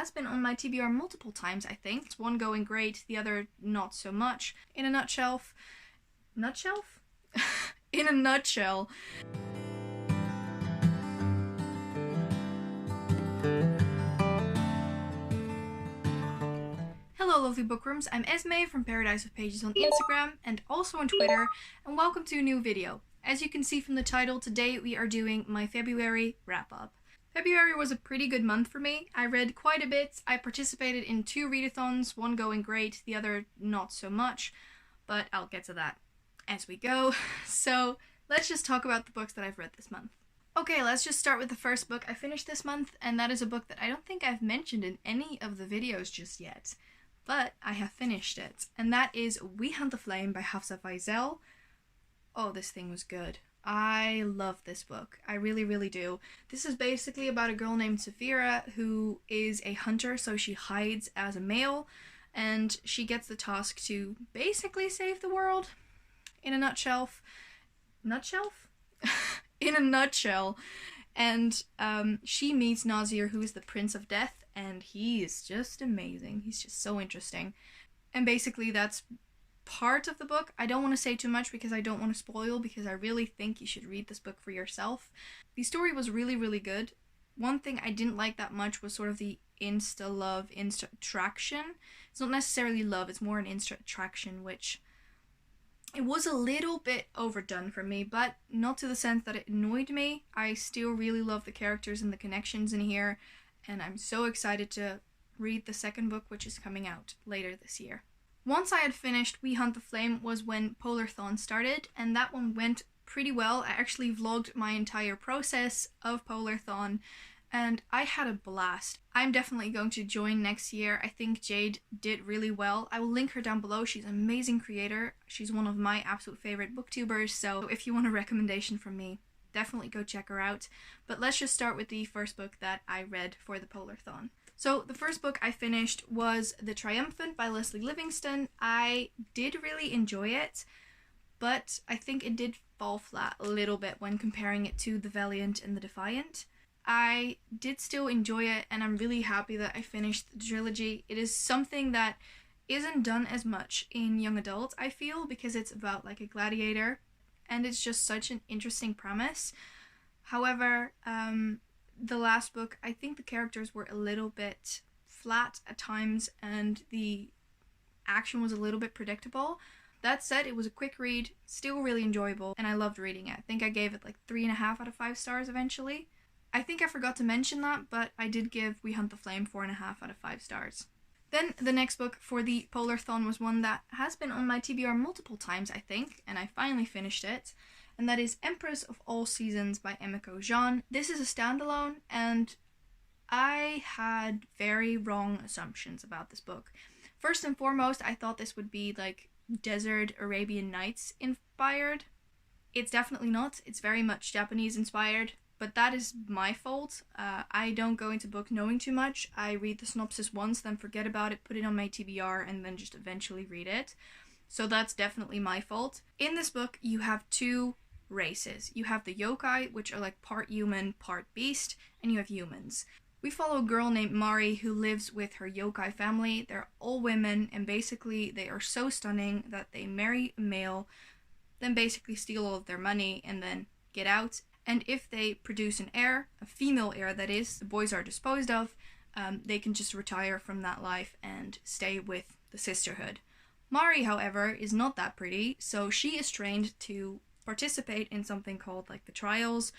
has been on my TBR multiple times, I think. It's one going great, the other not so much. In a nutshell... In a nutshell... Hello lovely bookrooms, I'm Esmay from Paradise of Pages on Instagram and also on Twitter, and welcome to a new video. As you can see from the title, today we are doing my February wrap-up. February was a pretty good month for me. I read quite a bit. I participated in 2 readathons, one going great, the other not so much, but I'll get to that as we go. So let's just talk about the books that I've read this month. Okay, let's just start with the first book I finished this month, and that is a book that I don't think I've mentioned in any of the videos just yet, but I have finished it, and that is We Hunt the Flame by Hafsa Faizal. Oh, this thing was good. I love this book. I really, really do. This is basically about a girl named Safira who is a hunter, so she hides as a male, and she gets the task to basically save the world. In a nutshell. In a nutshell. And she meets Nazir, who is the Prince of Death, and he is just amazing. He's just so interesting. And basically that's part of the book. I don't want to say too much because I don't want to spoil, because I really think you should read this book for yourself. The story was really, really good. One thing I didn't like that much was sort of the insta-love, insta-attraction. It's not necessarily love, it's more an insta-attraction, which it was a little bit overdone for me, but not to the sense that it annoyed me. I still really love the characters and the connections in here, and I'm so excited to read the second book, which is coming out later this year. Once I had finished We Hunt the Flame was when Polarthon started, and that one went pretty well. I actually vlogged my entire process of Polarthon, and I had a blast. I'm definitely going to join next year. I think Jade did really well. I will link her down below. She's an amazing creator. She's one of my absolute favorite booktubers, so if you want a recommendation from me, definitely go check her out. But let's just start with the first book that I read for the Polarthon. So the first book I finished was The Triumphant by Leslie Livingston. I did really enjoy it, but I think it did fall flat a little bit when comparing it to The Valiant and The Defiant. I did still enjoy it, and I'm really happy that I finished the trilogy. It is something that isn't done as much in young adult, I feel, because it's about like a gladiator, and it's just such an interesting premise. However, the last book, I think the characters were a little bit flat at times, and the action was a little bit predictable. That said, it was a quick read, still really enjoyable, and I loved reading it. I think I gave it like 3.5 out of 5 stars eventually. I think I forgot to mention that, but I did give We Hunt the Flame 4.5 out of 5 stars. Then the next book for the Polarthon was one that has been on my TBR multiple times, I think, and I finally finished it, and that is Empress of All Seasons by Emiko Jean. This is a standalone, and I had very wrong assumptions about this book. First and foremost, I thought this would be like Desert Arabian Nights inspired. It's definitely not. It's very much Japanese inspired. But that is my fault. I don't go into book knowing too much. I read the synopsis once, then forget about it, put it on my TBR, and then just eventually read it. So that's definitely my fault. In this book, you have 2 races. You have the yokai, which are like part human, part beast, and you have humans. We follow a girl named Mari who lives with her yokai family. They're all women, and basically they are so stunning that they marry a male, then basically steal all of their money, and then get out. And if they produce an heir, a female heir that is, the boys are disposed of, they can just retire from that life and stay with the sisterhood. Mari, however, is not that pretty, so she is trained to participate in something called like the trials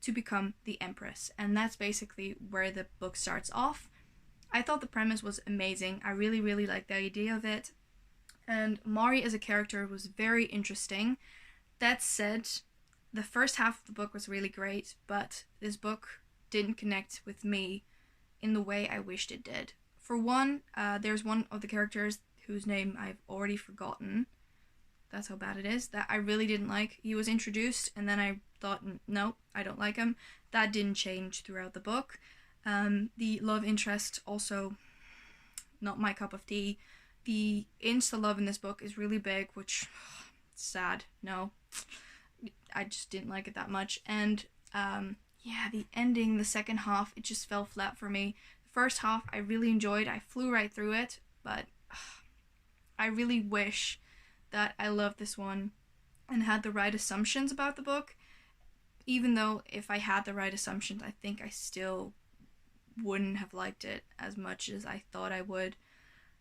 to become the Empress. And that's basically where the book starts off. I thought the premise was amazing. I really, really liked the idea of it. And Mari as a character was very interesting. That said, the first half of the book was really great, but this book didn't connect with me in the way I wished it did. For one, there's one of the characters whose name I've already forgotten. That's how bad it is. That I really didn't like. He was introduced, and then I thought, no, I don't like him. That didn't change throughout the book. The love interest, also not my cup of tea. The insta-love in this book is really big, which, sad, no. I just didn't like it that much. And yeah, the ending, the second half, it just fell flat for me. The first half I really enjoyed. I flew right through it, but I really wish that I loved this one and had the right assumptions about the book. Even though if I had the right assumptions, I think I still wouldn't have liked it as much as I thought I would.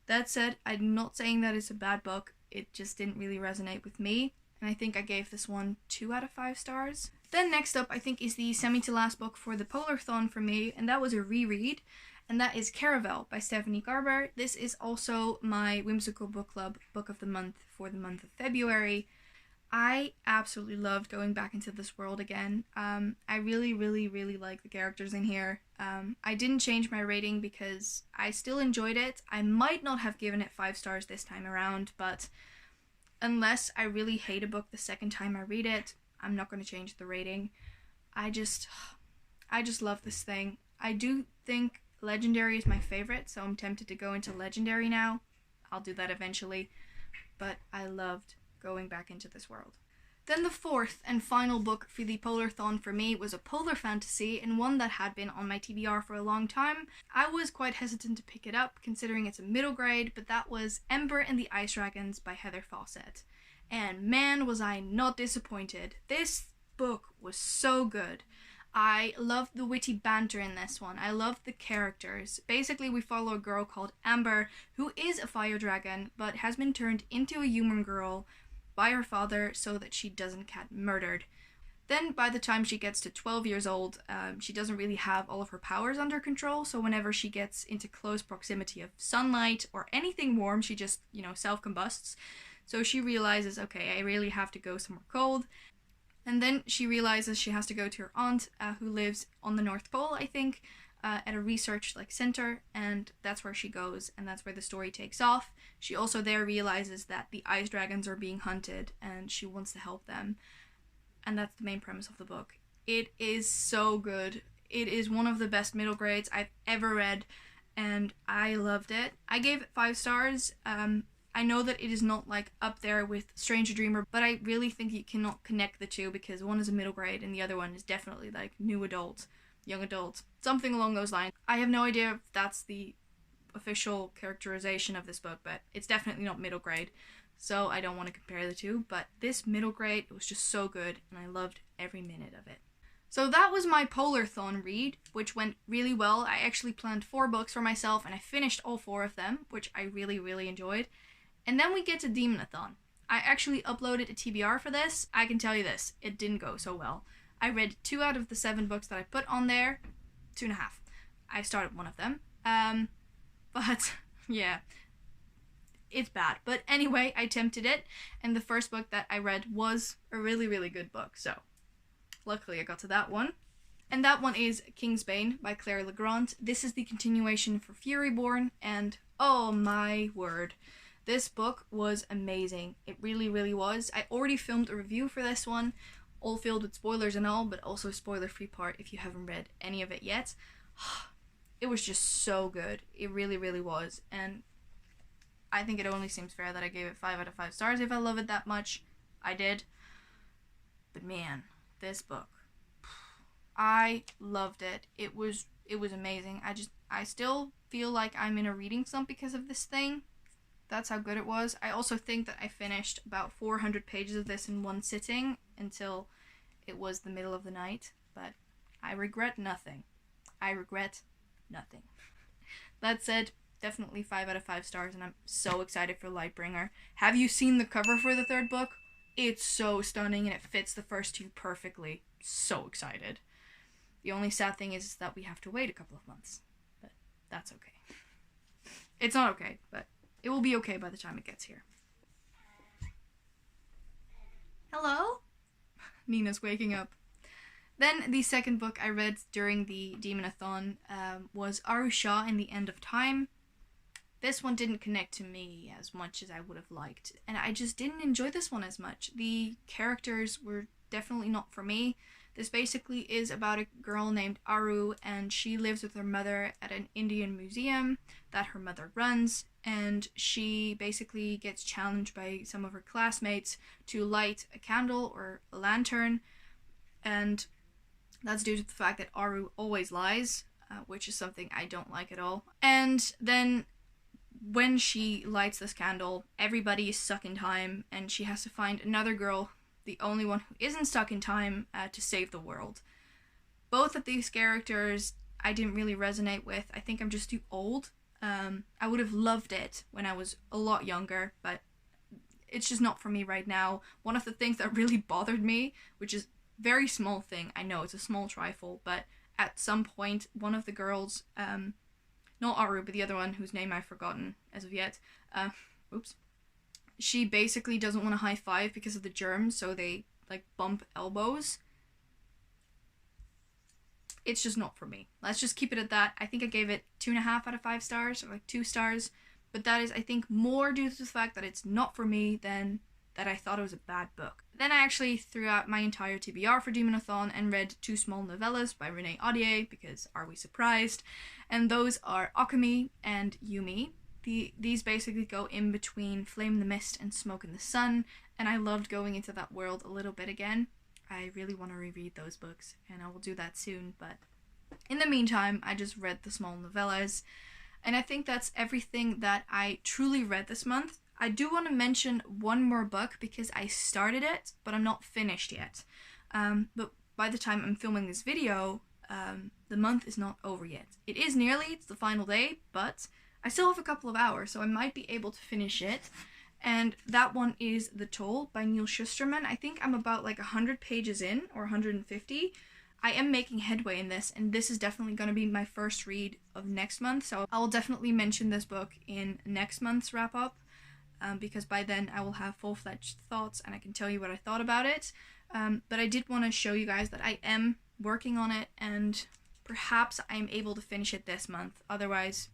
That said, I'm not saying that it's a bad book. It just didn't really resonate with me. And I think I gave this one 2 out of 5 stars. Then next up, I think, is the semi-to-last book for the Polarthon for me, and that was a reread, and that is Caravelle by Stephanie Garber. This is also my Whimsical Book Club book of the month for the month of February. I absolutely loved going back into this world again. I really, really, really like the characters in here. I didn't change my rating because I still enjoyed it. I might not have given it 5 stars this time around, but unless I really hate a book the second time I read it, I'm not going to change the rating. I just love this thing. I do think Legendary is my favorite, so I'm tempted to go into Legendary now. I'll do that eventually, but I loved going back into this world. Then the fourth and final book for the Polarthon for me was a polar fantasy, and one that had been on my TBR for a long time. I was quite hesitant to pick it up considering it's a middle grade, but that was Ember and the Ice Dragons by Heather Fawcett. And man, was I not disappointed. This book was so good. I loved the witty banter in this one. I loved the characters. Basically, we follow a girl called Ember, who is a fire dragon, but has been turned into a human girl by her father so that she doesn't get murdered. Then by the time she gets to 12 years old, she doesn't really have all of her powers under control, so whenever she gets into close proximity of sunlight or anything warm, she just, self-combusts. So she realizes, okay, I really have to go somewhere cold. And then she realizes she has to go to her aunt, who lives on the North Pole, I think, at a research center, and that's where she goes, and that's where the story takes off. She also there realizes that the ice dragons are being hunted, and she wants to help them. And that's the main premise of the book. It is so good. It is one of the best middle grades I've ever read, and I loved it. I gave it 5 stars. I know that it is not up there with Stranger Dreamer, but I really think you cannot connect the two because one is a middle grade and the other one is definitely new adult, young adult, something along those lines. I have no idea if that's the official characterization of this book, but it's definitely not middle grade, so I don't want to compare the two. But this middle grade was just so good and I loved every minute of it. So that was my Polarthon read, which went really well. I actually planned 4 books for myself and I finished all 4 of them, which I really, really enjoyed. And then we get to Demonathon. I actually uploaded a TBR for this. I can tell you this, it didn't go so well. I read 2 out of the 7 books that I put on there, 2.5. I started one of them. But yeah, it's bad. But anyway, I attempted it, and the first book that I read was a really, really good book, so luckily I got to that one. And that one is King's Bane by Claire Legrand. This is the continuation for Furyborn, and oh my word. This book was amazing. It really, really was. I already filmed a review for this one, all filled with spoilers and all, but also spoiler-free part if you haven't read any of it yet. It was just so good. It really, really was. And I think it only seems fair that I gave it 5 out of 5 stars if I love it that much. I did. But man, this book, I loved it. It was amazing. I still feel like I'm in a reading slump because of this thing. That's how good it was. I also think that I finished about 400 pages of this in one sitting until it was the middle of the night, but I regret nothing. I regret nothing. That said, definitely 5 out of 5 stars, and I'm so excited for Lightbringer. Have you seen the cover for the 3rd book? It's so stunning, and it fits the first 2 perfectly. So excited. The only sad thing is that we have to wait a couple of months, but that's okay. It's not okay, but it will be okay by the time it gets here. Hello? Nina's waking up. Then the second book I read during the Demonathon was Arusha and the End of Time. This one didn't connect to me as much as I would have liked, and I just didn't enjoy this one as much. The characters were definitely not for me. This basically is about a girl named Aru, and she lives with her mother at an Indian museum that her mother runs, and she basically gets challenged by some of her classmates to light a candle or a lantern, and that's due to the fact that Aru always lies. which is something I don't like at all. And then when she lights this candle, everybody is stuck in time, and she has to find another girl, the only one who isn't stuck in time, to save the world. Both of these characters I didn't really resonate with. I think I'm just too old. I would have loved it when I was a lot younger, but it's just not for me right now. One of the things that really bothered me, which is a very small thing, I know it's a small trifle, but at some point one of the girls, not Aru, but the other one whose name I've forgotten as of yet, she basically doesn't want to high five because of the germs, so they like bump elbows. It's just not for me. Let's just keep it at that. I think I gave it 2.5 out of 5 stars, or like 2 stars. But that is, I think, more due to the fact that it's not for me than that I thought it was a bad book. Then I actually threw out my entire TBR for Demonathon and read 2 small novellas by Renee Audier, because are we surprised? And those are Alchemy and Yumi. These basically go in between Flame in the Mist and Smoke in the Sun, and I loved going into that world a little bit again. I really want to reread those books, and I will do that soon, but in the meantime, I just read the small novellas, and I think that's everything that I truly read this month. I do want to mention one more book, because I started it, but I'm not finished yet. But by the time I'm filming this video, the month is not over yet. It is nearly, it's the final day, but I still have a couple of hours, so I might be able to finish it. And that one is The Toll by Neil Shusterman. I think I'm about like 100 pages in, or 150. I am making headway in this, and this is definitely going to be my first read of next month, so I will definitely mention this book in next month's wrap-up, because by then I will have full-fledged thoughts and I can tell you what I thought about it. But I did want to show you guys that I am working on it, and perhaps I'm able to finish it this month. Otherwise,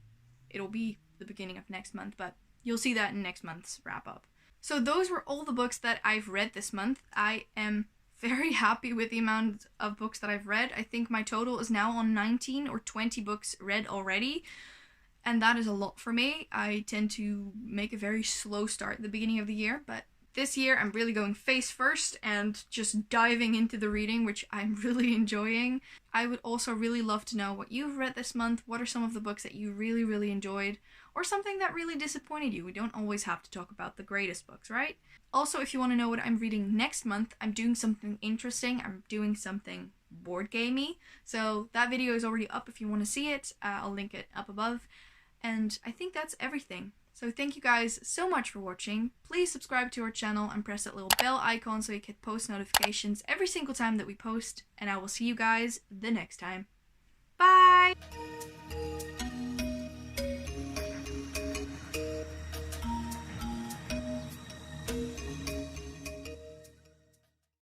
it'll be the beginning of next month, but you'll see that in next month's wrap-up. So those were all the books that I've read this month. I am very happy with the amount of books that I've read. I think my total is now on 19 or 20 books read already, and that is a lot for me. I tend to make a very slow start at the beginning of the year, but this year I'm really going face first and just diving into the reading, which I'm really enjoying. I would also really love to know what you've read this month. What are some of the books that you really, really enjoyed? Or something that really disappointed you? We don't always have to talk about the greatest books, right? Also, if you want to know what I'm reading next month, I'm doing something interesting. I'm doing something board gamey. So that video is already up if you want to see it. I'll link it up above. And I think that's everything. So thank you guys so much for watching. Please subscribe to our channel and press that little bell icon so you get post notifications every single time that we post. And I will see you guys the next time. Bye!